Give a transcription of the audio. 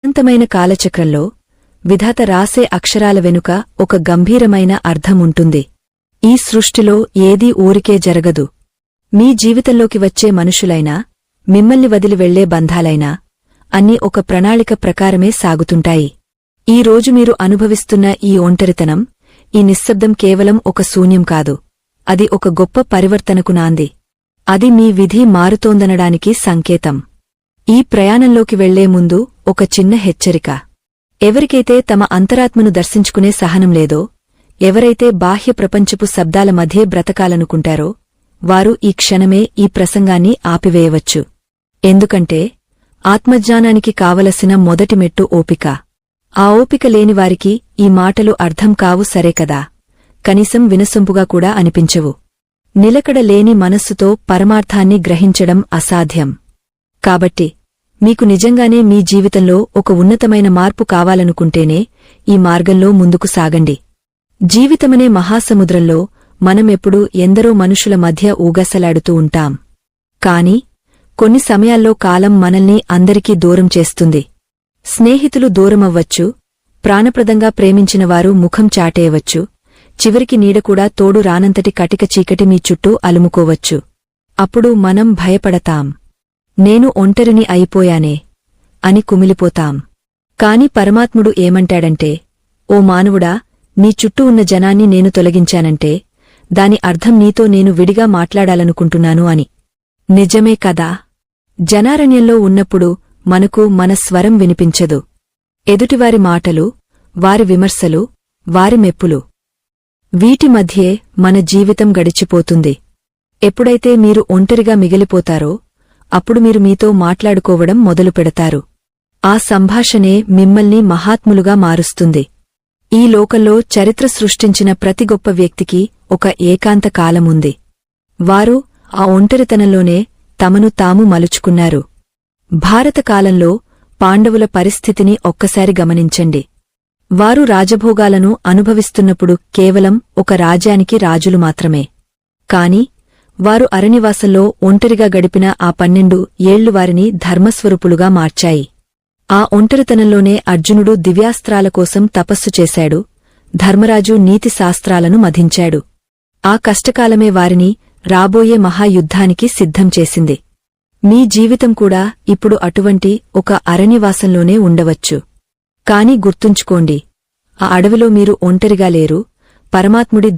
అనంతమైన కాలచక్రంలో విధాత రాసే అక్షరాల వెనుక ఒక గంభీరమైన అర్థముంటుంది. ఈ సృష్టిలో ఏదీ ఊరికే జరగదు. మీ జీవితంలోకి వచ్చే మనుషులైనా, మిమ్మల్ని వదిలి వెళ్లే బంధాలైనా అన్నీ ఒక ప్రణాళిక ప్రకారమే సాగుతుంటాయి. ఈ రోజు మీరు అనుభవిస్తున్న ఈ ఒంటరితనం, ఈ నిశ్శబ్దం కేవలం ఒక శూన్యం కాదు. అది ఒక గొప్ప పరివర్తనకు నాంది. అది మీ విధి మారుతోందనడానికి సంకేతం. ఈ ప్రయాణంలోకి వెళ్లే ముందు ఒక చిన్న హెచ్చరిక. ఎవరికైతే తమ అంతరాత్మను దర్శించుకునే సహనం లేదో, ఎవరైతే బాహ్య ప్రపంచపు శబ్దాల మధ్యే బ్రతకాలనుకుంటారో, వారు ఈ క్షణమే ఈ ప్రసంగాన్ని ఆపివేయవచ్చు. ఎందుకంటే ఆత్మజ్ఞానానికి కావలసిన మొదటి మెట్టు ఓపిక. ఆ ఓపిక లేనివారికి ఈ మాటలు అర్థం కావు, సరే కదా, కనీసం వినసొంపుగా కూడా అనిపించవు. నిలకడ లేని మనస్సుతో పరమార్థాన్ని గ్రహించడం అసాధ్యం. కాబట్టి మీకు నిజంగానే మీ జీవితంలో ఒక ఉన్నతమైన మార్పు కావాలనుకుంటేనే ఈ మార్గంలో ముందుకు సాగండి. జీవితమనే మహాసముద్రంలో మనమెప్పుడూ ఎందరో మనుషుల మధ్య ఊగసలాడుతూ ఉంటాం. కాని కొన్ని సమయాల్లో కాలం మనల్ని అందరికీ దూరం చేస్తుంది. స్నేహితులు దూరమవ్వచ్చు, ప్రాణప్రదంగా ప్రేమించినవారు ముఖం చాటేయవచ్చు, చివరికి నీడకూడా తోడు రానంతటి కటిక చీకటి మీ చుట్టూ అలుముకోవచ్చు. అప్పుడు మనం భయపడతాం. నేను ఒంటరిని అయిపోయానే అని కుమిలిపోతాం. కాని పరమాత్ముడు ఏమంటాడంటే, ఓ మానవుడా, నీ చుట్టూ ఉన్న జనాన్ని నేను తొలగించానంటే దాని అర్థం నీతో నేను విడిగా మాట్లాడాలనుకుంటున్నాను అని. నిజమే కదా. జనారణ్యంలో ఉన్నప్పుడు మనకు మన స్వరం వినిపించదు. ఎదుటివారి మాటలు, వారి విమర్శలు, వారి మెప్పులు, వీటి మధ్యే మన జీవితం గడిచిపోతుంది. ఎప్పుడైతే మీరు ఒంటరిగా మిగిలిపోతారో అప్పుడు మీరు మీతో మాట్లాడుకోవడం మొదలుపెడతారు. ఆ సంభాషణే మిమ్మల్ని మహాత్ములుగా మారుస్తుంది. ఈ లోకంలో చరిత్ర సృష్టించిన ప్రతి గొప్ప వ్యక్తికి ఒక ఏకాంత కాలముంది. వారు ఆ ఒంటరితనంలోనే తమను తాము మలుచుకున్నారు. భారత కాలంలో పాండవుల పరిస్థితిని ఒక్కసారి గమనించండి. వారు రాజభోగాలను అనుభవిస్తున్నప్పుడు కేవలం ఒక రాజ్యానికి రాజులు మాత్రమే. కాని వారు అరణ్యవాసంలో ఒంటరిగా గడిపిన ఆ 12 ఏళ్లు వారిని ధర్మస్వరూపులుగా మార్చాయి. ఆ ఒంటరితనంలోనే అర్జునుడు దివ్యాస్త్రాల కోసం తపస్సు చేశాడు, ధర్మరాజు నీతి శాస్త్రాలను మధించాడు. ఆ కష్టకాలమే వారిని రాబోయే మహాయుద్ధానికి సిద్ధం చేసింది. మీ జీవితం కూడా ఇప్పుడు అటువంటి ఒక అరణ్యవాసంలోనే ఉండవచ్చు. కాని గుర్తుంచుకోండి, ఆ అడవిలో మీరు ఒంటరిగా లేరు. పరమాత్ముడి